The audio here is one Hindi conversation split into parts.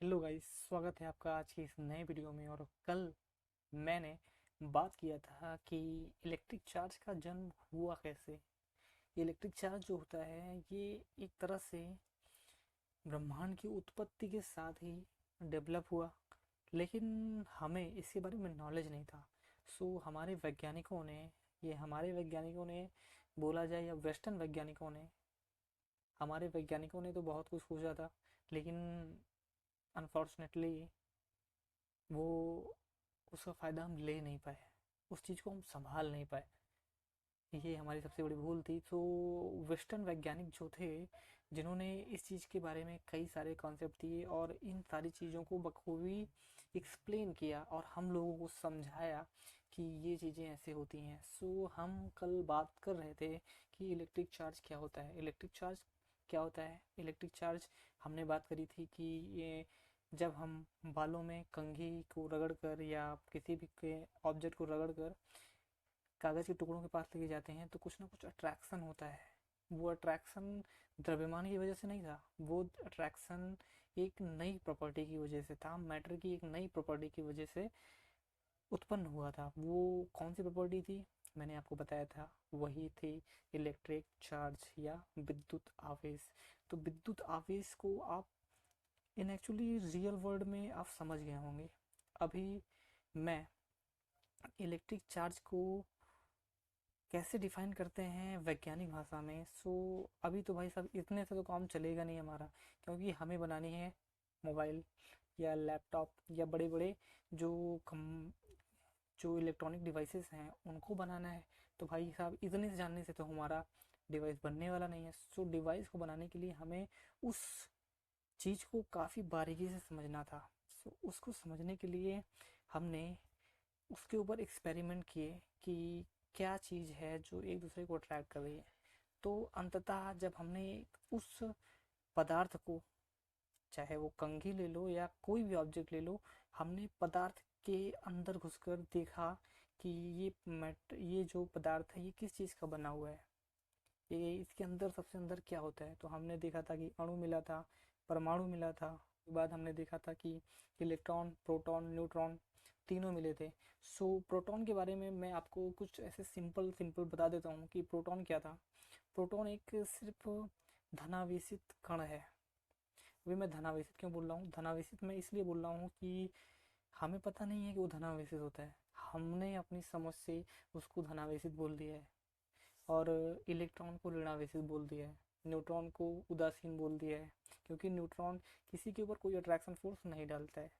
हेलो गाइस, स्वागत है आपका आज की इस नए वीडियो में। और कल मैंने बात किया था कि इलेक्ट्रिक चार्ज का जन्म हुआ कैसे। इलेक्ट्रिक चार्ज जो होता है ये एक तरह से ब्रह्मांड की उत्पत्ति के साथ ही डेवलप हुआ, लेकिन हमें इसके बारे में नॉलेज नहीं था। सो हमारे वैज्ञानिकों ने बोला जाए या वेस्टर्न वैज्ञानिकों ने, हमारे वैज्ञानिकों ने तो बहुत कुछ सोचा था, लेकिन अनफॉर्चुनेटली वो उसका फ़ायदा हम ले नहीं पाए, उस चीज़ को हम संभाल नहीं पाए। ये हमारी सबसे बड़ी भूल थी। तो वेस्टर्न वैज्ञानिक जो थे, जिन्होंने इस चीज़ के बारे में कई सारे कॉन्सेप्ट दिए और इन सारी चीज़ों को बखूबी एक्सप्लेन किया और हम लोगों को समझाया कि ये चीज़ें ऐसे होती हैं। सो हम कल बात कर रहे थे कि इलेक्ट्रिक चार्ज क्या होता है। इलेक्ट्रिक चार्ज हमने बात करी थी कि ये जब हम बालों में कंघी को रगड़ कर या किसी भी के ऑब्जेक्ट को रगड़ कर कागज़ के टुकड़ों के पास लेके जाते हैं तो कुछ ना कुछ अट्रैक्शन होता है। वो अट्रैक्शन द्रव्यमान की वजह से नहीं था, वो अट्रैक्शन एक नई प्रॉपर्टी की वजह से था, मैटर की एक नई प्रॉपर्टी की वजह से उत्पन्न हुआ था। वो कौन सी प्रॉपर्टी थी, मैंने आपको बताया था, वही थी इलेक्ट्रिक चार्ज या विद्युत आवेश। तो विद्युत आवेश को आप इन एक्चुअली रियल वर्ल्ड में आप समझ गए होंगे। अभी मैं इलेक्ट्रिक चार्ज को कैसे डिफाइन करते हैं वैज्ञानिक भाषा में। सो अभी तो भाई साहब इतने से तो काम चलेगा नहीं हमारा, क्योंकि हमें बनानी है मोबाइल या लैपटॉप या बड़े बड़े जो कम जो इलेक्ट्रॉनिक डिवाइसेस हैं उनको बनाना है। तो भाई साहब इतने से जानने से तो हमारा डिवाइस बनने वाला नहीं है। सो डिवाइस को बनाने के लिए हमें उस चीज़ को काफ़ी बारीकी से समझना था। सो उसको समझने के लिए हमने उसके ऊपर एक्सपेरिमेंट किए कि क्या चीज़ है जो एक दूसरे को अट्रैक्ट कर रही है। तो अंततः जब हमने उस पदार्थ को, चाहे वो कंघी ले लो या कोई भी ऑब्जेक्ट ले लो, हमने पदार्थ के अंदर घुसकर देखा कि ये जो पदार्थ है ये किस चीज़ का बना हुआ है, ये इसके अंदर सबसे अंदर क्या होता है। तो हमने देखा था कि अणु मिला था, परमाणु मिला था। उसके बाद हमने देखा था कि इलेक्ट्रॉन, प्रोटॉन, न्यूट्रॉन तीनों मिले थे। सो प्रोटॉन के बारे में मैं आपको कुछ ऐसे सिंपल सिंपल बता देता हूँ कि प्रोटॉन क्या था। प्रोटॉन एक सिर्फ धनावेशित कण है। अभी मैं धनावेशित क्यों बोल रहा हूँ, धनावेशित मैं इसलिए बोल रहा हूँ कि हमें पता नहीं है कि वो धनावेशित होता है, हमने अपनी समझ से उसको धनावेशित बोल दिया है। और इलेक्ट्रॉन को ऋणावेशित बोल दिया है, न्यूट्रॉन को उदासीन बोल दिया है, क्योंकि न्यूट्रॉन किसी के ऊपर कोई अट्रैक्शन फोर्स नहीं डालता है,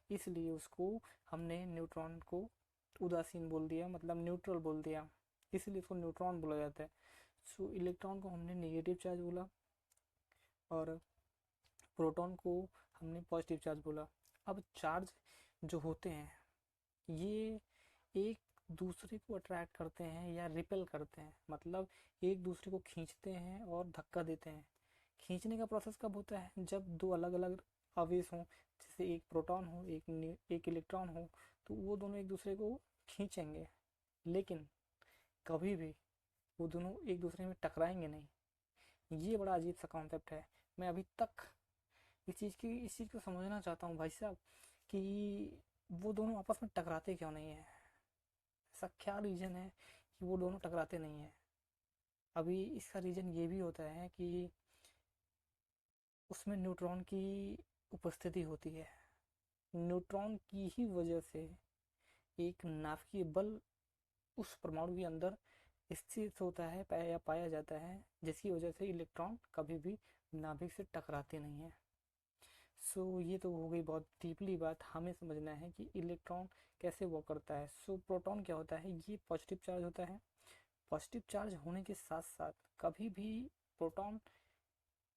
इसलिए उसको हमने न्यूट्रॉन को उदासीन बोल दिया, मतलब न्यूट्रल बोल दिया, इसलिए उसको न्यूट्रॉन बोला जाता है। सो इलेक्ट्रॉन को हमने नेगेटिव चार्ज बोला और प्रोटॉन को हमने पॉजिटिव चार्ज बोला। अब चार्ज जो होते हैं ये एक दूसरे को अट्रैक्ट करते हैं या रिपेल करते हैं, मतलब एक दूसरे को खींचते हैं और धक्का देते हैं। खींचने का प्रोसेस कब होता है, जब दो अलग अलग आवेश हों, जैसे एक प्रोटॉन हो एक इलेक्ट्रॉन हो, तो वो दोनों एक दूसरे को खींचेंगे, लेकिन कभी भी वो दोनों एक दूसरे में टकराएंगे नहीं। ये बड़ा अजीब सा कॉन्सेप्ट है। मैं अभी तक इस चीज़ को समझना चाहता हूँ भाई साहब कि वो दोनों आपस में टकराते क्यों नहीं है, ऐसा क्या रीज़न है कि वो दोनों टकराते नहीं है। अभी इसका रीज़न ये भी होता है कि उसमें न्यूट्रॉन की उपस्थिति होती है। न्यूट्रॉन की ही वजह से एक नाभिकीय बल उस परमाणु के अंदर स्थित होता है, पाया जाता है, जिसकी वजह से इलेक्ट्रॉन कभी भी नाभिक से टकराते नहीं है। सो ये तो हो गई बहुत डीपली बात, हमें समझना है कि इलेक्ट्रॉन कैसे वर्क करता है। सो प्रोटॉन क्या होता है, ये पॉजिटिव चार्ज होता है। पॉजिटिव चार्ज होने के साथ साथ कभी भी प्रोटॉन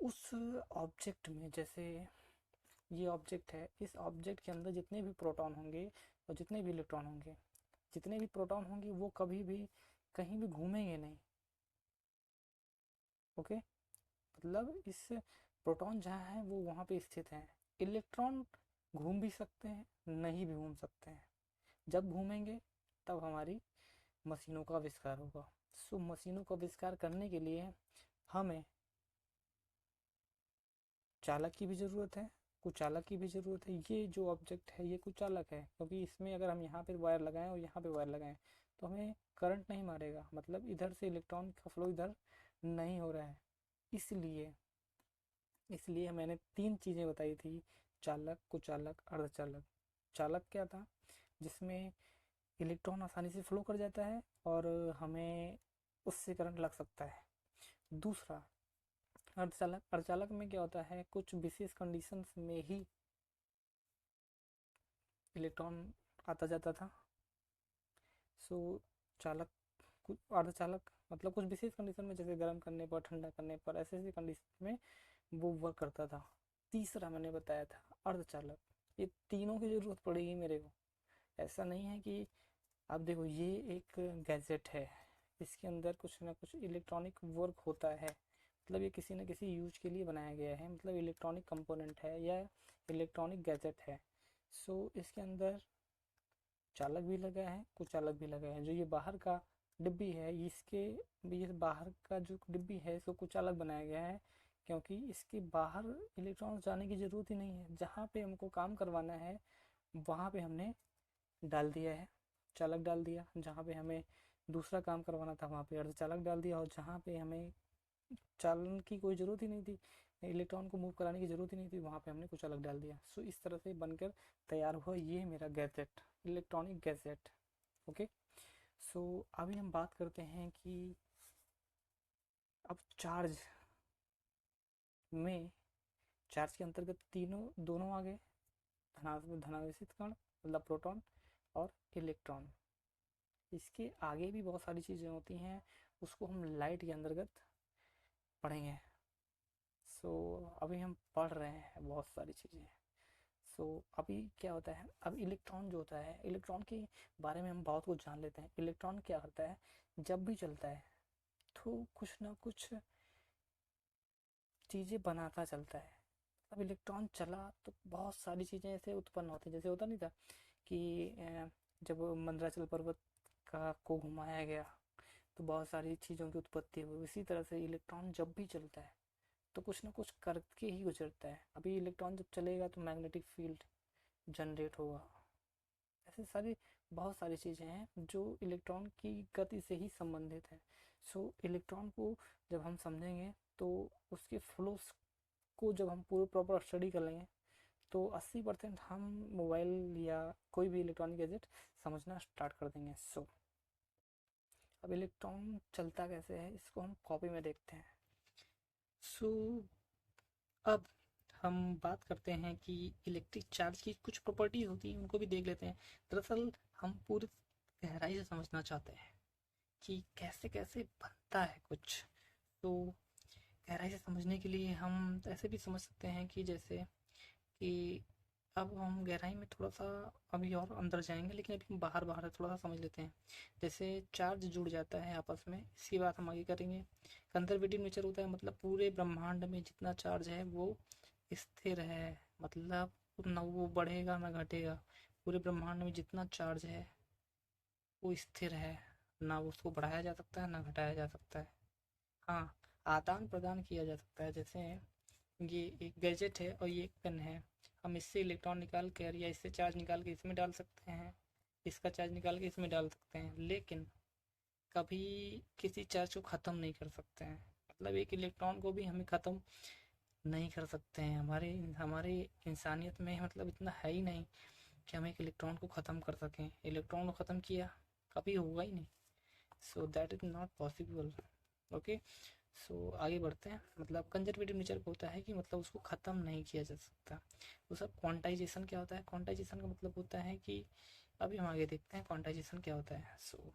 उस ऑब्जेक्ट में, जैसे ये ऑब्जेक्ट है, इस ऑब्जेक्ट के अंदर जितने भी प्रोटॉन होंगे और जितने भी इलेक्ट्रॉन होंगे, जितने भी प्रोटॉन होंगे वो कभी भी कहीं भी घूमेंगे नहीं। ओके, मतलब इस प्रोटॉन जहाँ है वो वहाँ पे स्थित है। इलेक्ट्रॉन घूम भी सकते हैं, नहीं भी घूम सकते हैं। जब घूमेंगे तब हमारी मशीनों का आविष्कार होगा। सो मशीनों का आविष्कार करने के लिए हमें चालक की भी ज़रूरत है कुचालक की भी ज़रूरत है। ये जो ऑब्जेक्ट है ये कुचालक है, क्योंकि इसमें अगर हम यहाँ पे वायर लगाएं और यहाँ पे वायर लगाएं तो हमें करंट नहीं मारेगा, मतलब इधर से इलेक्ट्रॉन का फ्लो इधर नहीं हो रहा है। इसलिए इसलिए मैंने तीन चीज़ें बताई थी, चालक, कुचालक, अर्धचालक। चालक क्या था? जिसमें इलेक्ट्रॉन आसानी से फ्लो कर जाता है और हमें उससे करंट लग सकता है। दूसरा अर्धचालक। अर्धचालक में क्या होता है, कुछ विशेष कंडीशंस में ही इलेक्ट्रॉन आता जाता था। सो चालक, अर्धचालक मतलब कुछ विशेष कंडीशन में, जैसे गर्म करने पर, ठंडा करने पर, ऐसे ऐसे कंडीशन में वो वर्क करता था। तीसरा मैंने बताया था अर्धचालक। ये तीनों की जरूरत पड़ेगी मेरे को। ऐसा नहीं है कि आप देखो ये एक गैजेट है, इसके अंदर कुछ ना कुछ इलेक्ट्रॉनिक वर्क होता है, मतलब ये किसी न किसी यूज के लिए बनाया गया है, मतलब इलेक्ट्रॉनिक कंपोनेंट है या इलेक्ट्रॉनिक गैजेट है। सो इसके अंदर चालक भी लगा है, कुचालक भी लगा है। जो ये बाहर का डिब्बी है, इसके ये बाहर का जो डिब्बी है इसको कुचालक बनाया गया है, क्योंकि इसके बाहर इलेक्ट्रॉन जाने की ज़रूरत ही नहीं है। जहाँ पे हमको काम करवाना है वहाँ पे हमने डाल दिया है, चालक डाल दिया। जहाँ पे हमें दूसरा काम करवाना था वहाँ पे अर्धचालक डाल दिया, और जहाँ पे हमें चालन की कोई ज़रूरत ही नहीं थी, इलेक्ट्रॉन को मूव कराने की ज़रूरत ही नहीं थी, वहाँ पे हमने कुचालक डाल दिया। सो इस तरह से बनकर तैयार हुआ ये मेरा गैजेट, इलेक्ट्रॉनिक गैजेट। ओके। सो अभी हम बात करते हैं कि अब चार्ज में, चार्ज के अंतर्गत तीनों दोनों आ गए, धनावेशित कण मतलब प्रोटॉन और इलेक्ट्रॉन। इसके आगे भी बहुत सारी चीज़ें होती हैं, उसको हम लाइट के अंतर्गत पढ़ेंगे। सो अभी हम पढ़ रहे हैं बहुत सारी चीज़ें। सो अभी क्या होता है, अब इलेक्ट्रॉन जो होता है, इलेक्ट्रॉन के बारे में हम बहुत कुछ जान लेते हैं। इलेक्ट्रॉन क्या करता है, जब भी चलता है तो कुछ ना कुछ चीज़ें बनाता चलता है। अब इलेक्ट्रॉन चला तो बहुत सारी चीज़ें ऐसे उत्पन्न होती हैं, जैसे होता नहीं था कि जब मंदराचल पर्वत का को घुमाया गया तो बहुत सारी चीज़ों की उत्पत्ति हुई। इसी तरह से इलेक्ट्रॉन जब भी चलता है तो कुछ ना कुछ करके ही गुजरता है। अभी इलेक्ट्रॉन जब चलेगा तो मैग्नेटिक फील्ड जनरेट होगा। ऐसे सारी बहुत सारी चीज़ें हैं जो इलेक्ट्रॉन की गति से ही संबंधित हैं। सो इलेक्ट्रॉन को जब हम समझेंगे तो उसके फ्लो को जब हम पूरे प्रॉपर स्टडी कर लेंगे तो 80% हम मोबाइल या कोई भी इलेक्ट्रॉनिक गैजेट समझना स्टार्ट कर देंगे। सो अब इलेक्ट्रॉन चलता कैसे है इसको हम कॉपी में देखते हैं। सो अब हम बात करते हैं कि इलेक्ट्रिक चार्ज की कुछ प्रॉपर्टीज होती हैं, उनको भी देख लेते हैं। दरअसल हम पूरी गहराई से समझना चाहते हैं कि कैसे कैसे बनता है कुछ। तो गहराई से समझने के लिए हम ऐसे भी समझ सकते हैं कि जैसे कि अब हम गहराई में थोड़ा सा अभी और अंदर जाएंगे, लेकिन अभी हम बाहर बाहर थोड़ा सा समझ लेते हैं। जैसे चार्ज जुड़ जाता है आपस में, इसकी बात हम आगे करेंगे। कंजर्वेटिव नेचर होता है, मतलब पूरे ब्रह्मांड में जितना चार्ज है वो स्थिर है, मतलब ना वो बढ़ेगा ना घटेगा। पूरे ब्रह्मांड में जितना चार्ज है वो स्थिर है, ना उसको बढ़ाया जा सकता है ना घटाया जा सकता है। हाँ, आदान प्रदान किया जा सकता है। जैसे ये एक गैजेट है और ये एक पेन है, हम इससे इलेक्ट्रॉन निकाल कर या इससे चार्ज निकाल के इसमें डाल सकते हैं, इसका चार्ज निकाल के इसमें डाल सकते हैं, लेकिन कभी किसी चार्ज को ख़त्म नहीं कर सकते हैं। मतलब एक इलेक्ट्रॉन को भी हमें ख़त्म नहीं कर सकते हैं। हमारे हमारी इंसानियत में मतलब इतना है ही नहीं कि हम एक इलेक्ट्रॉन को ख़त्म कर सकें। इलेक्ट्रॉन को ख़त्म किया कभी होगा ही नहीं। So that is not possible. Okay. So आगे बढ़ते हैं। मतलब कंजर्वेटिव नेचर होता है कि मतलब उसको ख़त्म नहीं किया जा सकता। वो सब क्वांटाइजेशन क्या होता है, क्वांटाइजेशन का मतलब होता है कि अभी हम आगे देखते हैं क्वांटाइजेशन क्या होता है। सो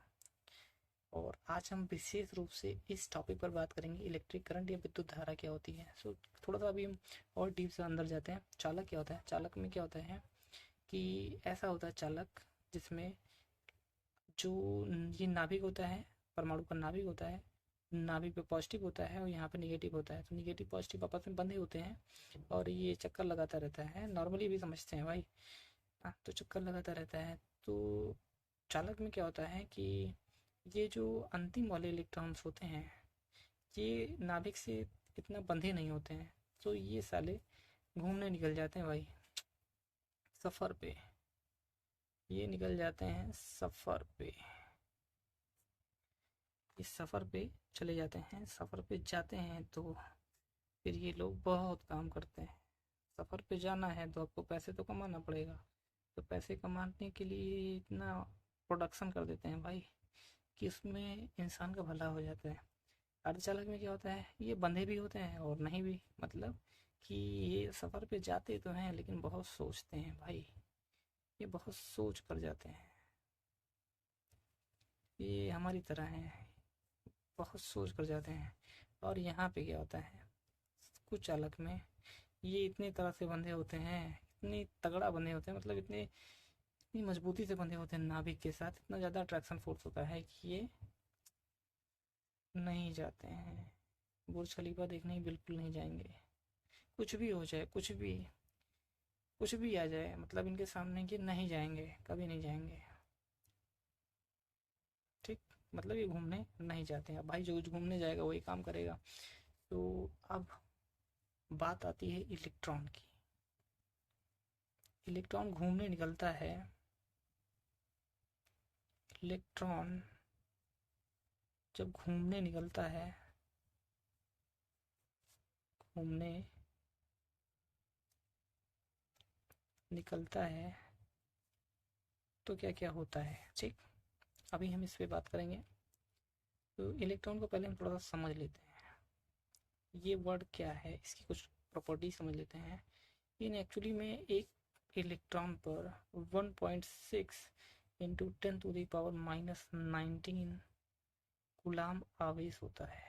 और आज हम विशेष रूप से इस टॉपिक पर बात करेंगे इलेक्ट्रिक करंट या विद्युत धारा क्या होती है। सो थोड़ा सा अभी हम और डीप से अंदर जाते हैं। चालक क्या होता है, चालक में क्या होता है कि ऐसा होता है चालक जिसमें जो ये नाभिक होता है, परमाणु का नाभिक होता है, नाभिक पे पॉजिटिव होता है और यहाँ पे निगेटिव होता है। तो निगेटिव पॉजिटिव आपस में बंधे होते हैं और ये चक्कर लगाता रहता है। नॉर्मली भी समझते हैं भाई। हाँ, तो चक्कर लगाता रहता है। तो चालक में क्या होता है कि ये जो अंतिम वाले इलेक्ट्रॉन्स होते हैं ये नाभिक से इतना बंधे नहीं होते हैं, तो ये साले घूमने निकल जाते हैं भाई सफ़र पे। ये निकल जाते हैं सफ़र पे, इस सफ़र पे चले जाते हैं। सफ़र पे जाते हैं तो फिर ये लोग बहुत काम करते हैं। सफ़र पे जाना है तो आपको पैसे तो कमाना पड़ेगा, तो पैसे कमाने के लिए इतना प्रोडक्शन कर देते हैं भाई कि उसमें इंसान का भला हो जाता है। अर्धचालक में क्या होता है, ये बंधे भी होते हैं और नहीं भी, मतलब कि ये सफ़र पे जाते तो हैं लेकिन बहुत सोचते हैं भाई, ये बहुत सोच कर जाते हैं। ये हमारी तरह हैं, बहुत सोच कर जाते हैं। और यहाँ पे क्या होता है, कुछ चालक में ये इतनी तरह से बंधे होते हैं, इतनी तगड़ा बंधे होते हैं, मतलब इतनी मजबूती से बंधे होते हैं नाभिक के साथ, इतना ज़्यादा अट्रैक्शन फोर्स होता है कि ये नहीं जाते हैं। बुर्ज खलीफा देखने बिल्कुल नहीं जाएंगे। कुछ भी हो जाए, कुछ भी आ जाए, मतलब इनके सामने कि नहीं जाएंगे, कभी नहीं जाएंगे। ठीक, मतलब ये घूमने नहीं जाते हैं। अब भाई जो घूमने जाएगा वही काम करेगा। तो अब बात आती है इलेक्ट्रॉन की। इलेक्ट्रॉन घूमने निकलता है। इलेक्ट्रॉन जब घूमने निकलता है, घूमने निकलता है तो क्या क्या होता है, ठीक, अभी हम इस पे बात करेंगे। तो इलेक्ट्रॉन को पहले हम थोड़ा सा समझ लेते हैं, ये वर्ड क्या है, इसकी कुछ प्रॉपर्टी समझ लेते हैं। इन एक्चुअली में एक इलेक्ट्रॉन पर 1.6 इंटू 10⁻⁻19 कूलाम आवेश होता है।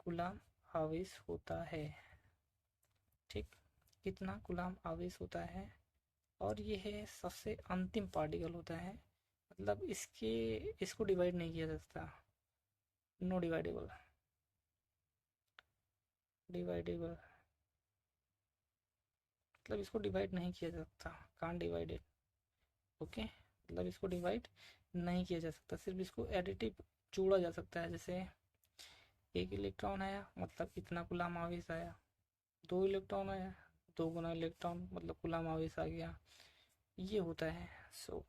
कूलाम आवेश होता है, ठीक, कितना कूलाम आवेश होता है। और ये है सबसे अंतिम पार्टिकल होता है, मतलब इसको डिवाइड नहीं किया जा सकता। नो डिवाइडेबल, डिवाइडेबल मतलब इसको डिवाइड नहीं किया जा सकता, कांट डिवाइडेड। ओके, मतलब इसको डिवाइड नहीं किया जा सकता, सिर्फ इसको एडिटिव जोड़ा जा सकता है। जैसे एक इलेक्ट्रॉन आया मतलब इतना कूलाम आवेश आया, दो इलेक्ट्रॉन आया, दो गुना इलेक्ट्रॉन मतलब कूलाम आवेश आ गया, ये होता है। सो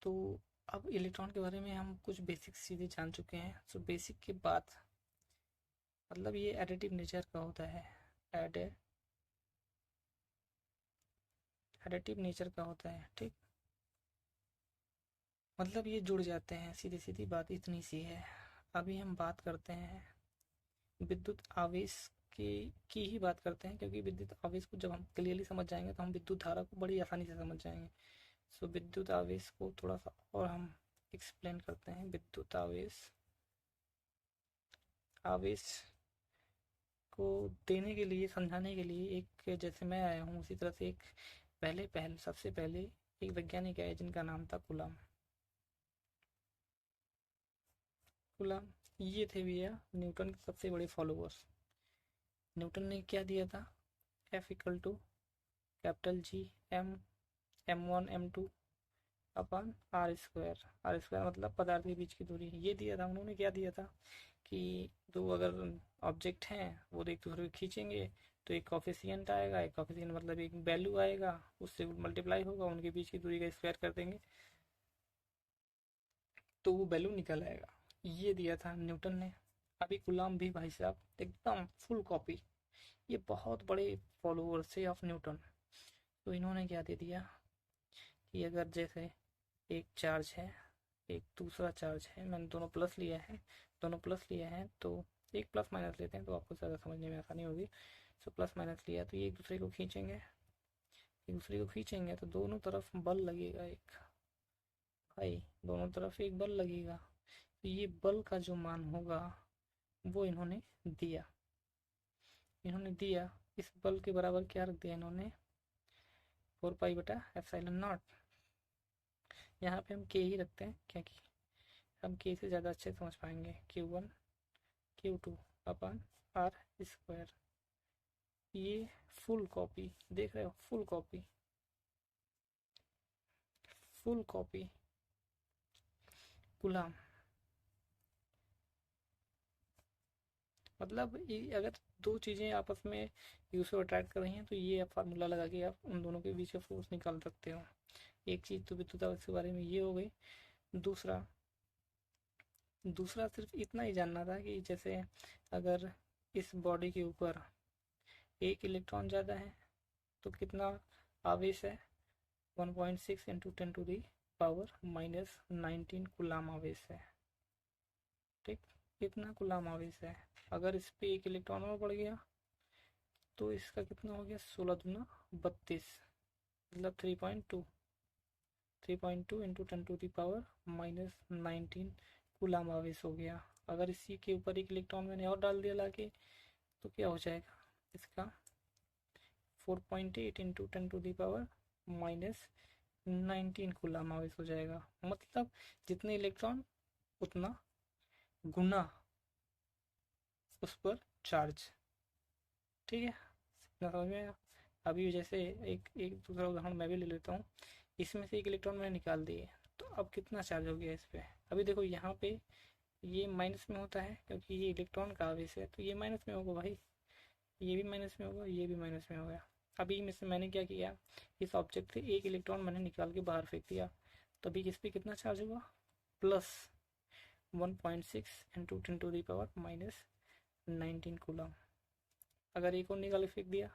तो अब इलेक्ट्रॉन के बारे में हम कुछ बेसिक चीज़ें जान चुके हैं। सो बेसिक के बाद मतलब ये एडिटिव नेचर का होता है, एडिटिव नेचर का होता है, ठीक, मतलब ये जुड़ जाते हैं, सीधी सीधी बात इतनी सी है। अभी हम बात करते हैं विद्युत आवेश की ही बात करते हैं, क्योंकि विद्युत आवेश को जब हम क्लियरली समझ जाएंगे तो हम विद्युत धारा को बड़ी आसानी से समझ जाएंगे। सो विद्युत आवेश को थोड़ा सा और हम एक्सप्लेन करते हैं। विद्युत आवेश, आवेश को देने के लिए, समझाने के लिए, एक जैसे मैं आया हूँ उसी तरह से एक सबसे पहले एक वैज्ञानिक आए जिनका नाम था कूलाम। कूलाम ये थे भैया न्यूटन के सबसे बड़े फॉलोअर्स। न्यूटन ने क्या दिया था, F equal to capital G m1 m2 upon r square मतलब पदार्थ के बीच की दूरी, ये दिया था। उन्होंने क्या दिया था कि दो अगर ऑब्जेक्ट हैं वो एक दूसरे को खींचेंगे तो एक कॉफिशिएंट आएगा, एक कॉफिशिएंट मतलब एक वैल्यू आएगा, उससे मल्टीप्लाई होगा, उनके बीच की दूरी का स्क्वायर कर देंगे तो वो वैल्यू निकल आएगा। ये दिया था न्यूटन ने। अभी गुलाम भी भाई साहब एकदम फुल कॉपी, ये बहुत बड़े फॉलोअर थे ऑफ न्यूटन। तो इन्होंने क्या दे दिया कि अगर जैसे एक चार्ज है, एक दूसरा चार्ज है, मैंने दोनों प्लस लिया है, तो एक प्लस माइनस लेते हैं तो आपको ज़्यादा समझने में आसानी होगी। सो प्लस माइनस लिया तो ये एक दूसरे को खींचेंगे तो दोनों तरफ बल लगेगा एक, भाई दोनों तरफ एक बल लगेगा। तो ये बल का जो मान होगा वो इन्होंने दिया। इस बल के बराबर क्या रख दिया इन्होंने, 4π/ε0। यहाँ पे हम के ही रखते हैं क्योंकि हम के से ज़्यादा अच्छे समझ पाएंगे। Q1 Q2 अपन r²। ये फुल कॉपी देख रहे हो, फुल कॉपी गुलाम, मतलब अगर दो चीज़ें आपस में एक दूसरे को अट्रैक्ट कर रही हैं, तो ये आप फार्मूला लगा के आप उन दोनों के बीच का फोर्स निकाल सकते हो। एक चीज़ तो विद्युत आवेश के बारे में ये हो गई। दूसरा दूसरा सिर्फ इतना ही जानना था कि जैसे अगर इस बॉडी के ऊपर एक इलेक्ट्रॉन ज़्यादा है तो कितना आवेश है, 1.6 इंटू 10⁻⁻19 कूलाम आवेश है। ठीक, कितना कूलाम आवेश है। अगर इस पे एक इलेक्ट्रॉन और बढ़ गया तो इसका कितना हो गया, 16 दूना 32, मतलब 3.2 इंटू 10⁻⁻19 कूलाम आवेश हो गया। अगर इसी के ऊपर एक इलेक्ट्रॉन मैंने और डाल दिया लाके तो क्या हो जाएगा, इसका 4.8 इंटू 10⁻⁻19 कूलाम आवेश हो जाएगा। मतलब जितने इलेक्ट्रॉन उतना गुना उस पर चार्ज। ठीक है, इतना समझ में आया। अभी जैसे एक एक दूसरा उदाहरण मैं भी ले लेता हूँ। इसमें से एक इलेक्ट्रॉन मैंने निकाल दिए तो अब कितना चार्ज हो गया इस पे। अभी देखो यहाँ पे ये माइनस में होता है क्योंकि ये इलेक्ट्रॉन का आवेश है, तो ये माइनस में होगा भाई, ये भी माइनस में होगा, ये भी माइनस में होगा। अभी में से मैंने क्या किया, इस ऑब्जेक्ट से एक इलेक्ट्रॉन मैंने निकाल के बाहर फेंक दिया, तो अभी इस पर कितना चार्ज हुआ, प्लस 1.6 इंटू 10⁻⁻19 कूलम। अगर एक और निकाल फेंक दिया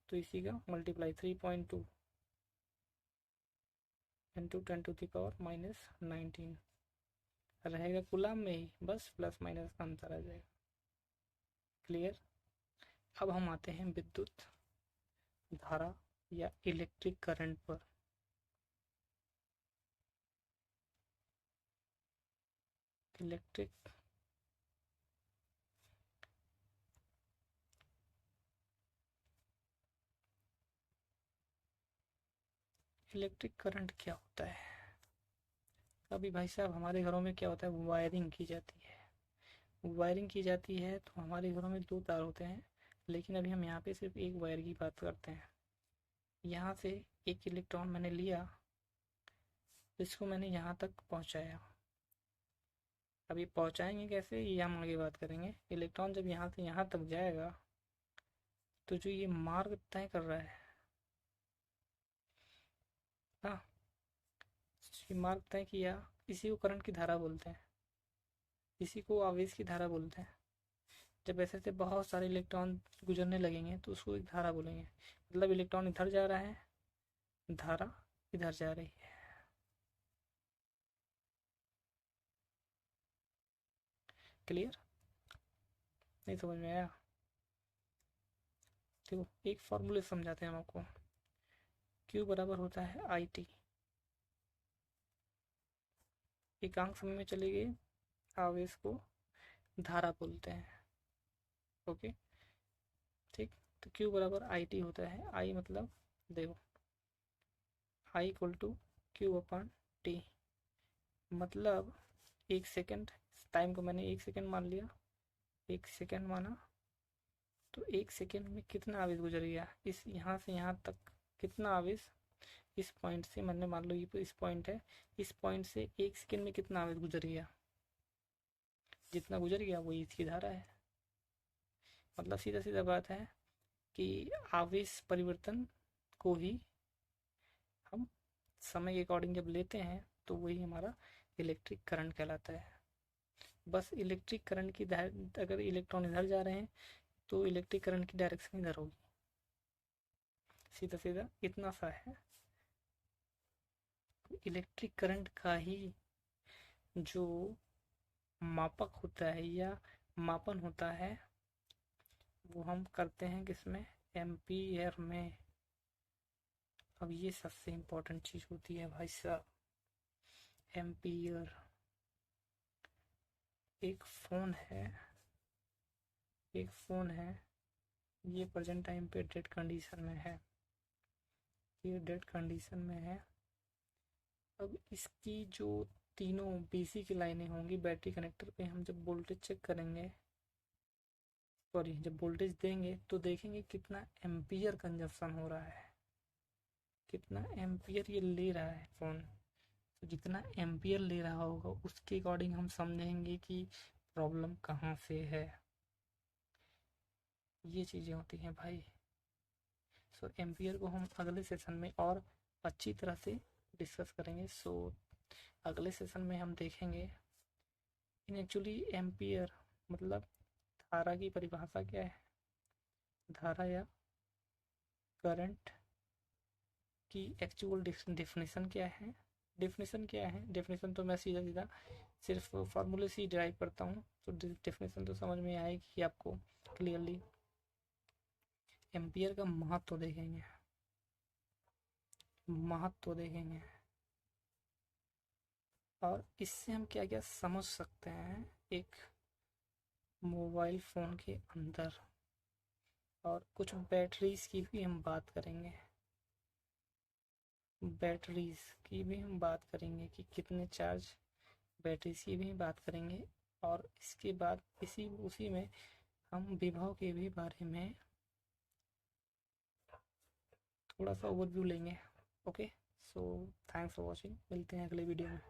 तो इसी का मल्टीप्लाई 3.2 इंटू 10⁻⁻19 रहेगा कूलम में ही, बस प्लस माइनस का अंतर आ जाएगा। क्लियर। अब हम आते हैं विद्युत धारा या इलेक्ट्रिक करंट पर। इलेक्ट्रिक करंट क्या होता है। अभी भाई साहब हमारे घरों में क्या होता है, वायरिंग की जाती है। वायरिंग की जाती है तो हमारे घरों में दो तार होते हैं, लेकिन अभी हम यहाँ पे सिर्फ एक वायर की बात करते हैं। यहाँ से एक इलेक्ट्रॉन मैंने लिया, इसको मैंने यहाँ तक पहुँचाया। अभी पहुँचाएंगे कैसे ये हम आगे बात करेंगे। इलेक्ट्रॉन जब यहाँ से यहाँ तक जाएगा तो जो ये मार्ग तय कर रहा है ना, ये मार्ग तय किया, इसी को करंट की धारा बोलते हैं, इसी को आवेश की धारा बोलते हैं। जब ऐसे से बहुत सारे इलेक्ट्रॉन गुजरने लगेंगे तो उसको एक धारा बोलेंगे। मतलब इलेक्ट्रॉन इधर जा रहा है, धारा इधर जा रही है। क्लियर, नहीं समझ में आया। देखो एक फॉर्मूले समझाते हैं हम आपको। Q बराबर होता है IT, एकांक समय में चले गए आवेश को धारा बोलते हैं। ओके ठीक, तो Q बराबर IT होता है। I मतलब देखो I इक्वल टू Q/T, मतलब 1 सेकेंड, टाइम को मैंने 1 सेकेंड मान लिया, 1 सेकेंड माना तो 1 सेकेंड में कितना आवेश गुजर गया, इस यहाँ से यहाँ तक कितना आवेश, इस पॉइंट से मैंने मान लो ये इस पॉइंट है, इस पॉइंट से 1 सेकेंड में कितना आवेश गुजर गया, जितना गुजर गया वही इसकी धारा है। मतलब सीधा सीधा बात है कि आवेश परिवर्तन को ही हम समय के अकॉर्डिंग जब लेते हैं तो वही हमारा इलेक्ट्रिक करंट कहलाता है। बस इलेक्ट्रिक करंट की अगर इलेक्ट्रॉन इधर जा रहे हैं तो इलेक्ट्रिक करंट की डायरेक्शन इधर होगी, सीधा सीधा इतना सा है। इलेक्ट्रिक करंट का ही जो मापक होता है या मापन होता है वो हम करते हैं किसमें, एम्पीयर में। अब ये सबसे इम्पोर्टेंट चीज होती है भाई साहब, एम्पीयर। एक फोन है, ये प्रेजेंट टाइम पे डेड कंडीशन में है, ये डेड कंडीशन में है। अब इसकी जो तीनों BC की लाइनें होंगी बैटरी कनेक्टर पे, हम जब वोल्टेज चेक करेंगे, सॉरी जब वोल्टेज देंगे तो देखेंगे कितना एम्पियर कंजप्शन हो रहा है, कितना एम्पियर ये ले रहा है फोन। तो जितना एम्पियर ले रहा होगा उसके अकॉर्डिंग हम समझेंगे कि प्रॉब्लम कहाँ से है। ये चीज़ें होती हैं भाई। सो एम्पियर को हम अगले सेशन में और अच्छी तरह से डिस्कस करेंगे। सो अगले सेशन में हम देखेंगे इन एक्चुअली एम्पियर मतलब धारा की परिभाषा क्या है, धारा या करंट की एक्चुअल डेफिनेशन क्या है। डेफिनेशन तो मैं सीधा सीधा सिर्फ फार्मूले से ही डिराइव करता हूँ, तो डेफिनेशन तो समझ में आएगी आपको क्लियरली। एम्पियर का महत्व देखेंगे, और इससे हम क्या क्या समझ सकते हैं एक मोबाइल फ़ोन के अंदर। और कुछ बैटरीज की भी हम बात करेंगे, कि कितने चार्ज बैटरीज की भी बात करेंगे। और इसके बाद उसी में हम विभव के भी बारे में थोड़ा सा ओवरव्यू लेंगे। Okay, so thanks for watching, मिलते हैं अगले वीडियो में।